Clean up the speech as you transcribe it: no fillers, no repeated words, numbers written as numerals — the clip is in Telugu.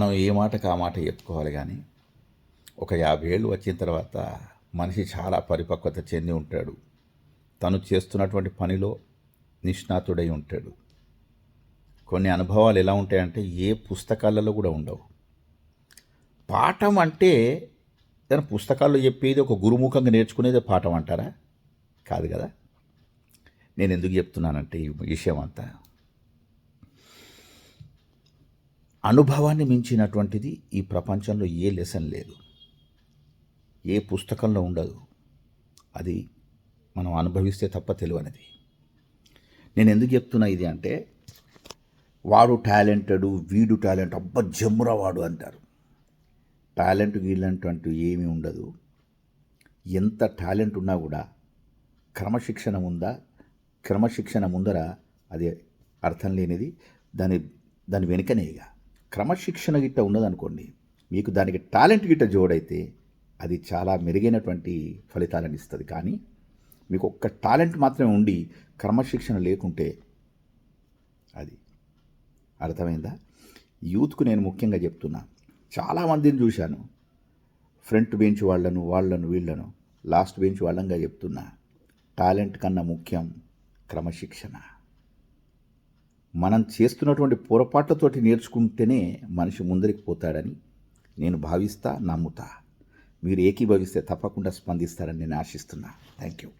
మనం ఏ మాటకు ఆ మాట చెప్పుకోవాలి కానీ ఒక 50 ఏళ్ళు వచ్చిన తర్వాత మనిషి చాలా పరిపక్వత చెంది ఉంటాడు. తను చేస్తున్నటువంటి పనిలో నిష్ణాతుడై ఉంటాడు. కొన్ని అనుభవాలు ఎలా ఉంటాయంటే ఏ పుస్తకాలలో కూడా ఉండవు. పాఠం అంటే ఏదైనా పుస్తకాల్లో చెప్పేది ఒక గురుముఖంగా నేర్చుకునేదే పాఠం అంటారా? కాదు కదా. నేను ఎందుకు చెప్తున్నానంటే ఈ విషయం అంతా అనుభవాన్ని మించినటువంటిది ఈ ప్రపంచంలో ఏ లెసన్ లేదు, ఏ పుస్తకంలో ఉండదు. అది మనం అనుభవిస్తే తప్ప తెలియనిది. నేను ఎందుకు చెప్తున్నా ఇది అంటే, వాడు టాలెంటెడ్, వీడు టాలెంట్, అబ్బా జమ్మురా వాడు అంటారు. టాలెంట్ గీలెంట్ అంటూ ఏమీ ఉండదు. ఎంత టాలెంట్ ఉన్నా కూడా క్రమశిక్షణ ఉందా, క్రమశిక్షణ ముందర అది అర్థం లేనిది. దాని వెనుకనేగా క్రమశిక్షణ గిట్ట ఉన్నదనుకోండి, మీకు దానికి టాలెంట్ గిట్ట జోడైతే అది చాలా మెరుగైనటువంటి ఫలితాలను ఇస్తుంది. కానీ మీకు ఒక్క టాలెంట్ మాత్రమే ఉండి క్రమశిక్షణ లేకుంటే అది అర్థమైందా? యూత్కు నేను ముఖ్యంగా చెప్తున్నా, చాలామందిని చూశాను, ఫ్రంట్ బెంచ్ వాళ్ళను వీళ్ళను లాస్ట్ బెంచ్ వాళ్ళంగా చెప్తున్నా, టాలెంట్ కన్నా ముఖ్యం క్రమశిక్షణ. మనం చేస్తున్నటువంటి పొరపాట్లతోటి నేర్చుకుంటేనే మనిషి ముందరికి పోతాడని నేను భావిస్తా, నమ్ముతా. మీరు ఏకీభవిస్తే తప్పకుండా స్పందిస్తారని నేను ఆశిస్తున్నా. Thank you.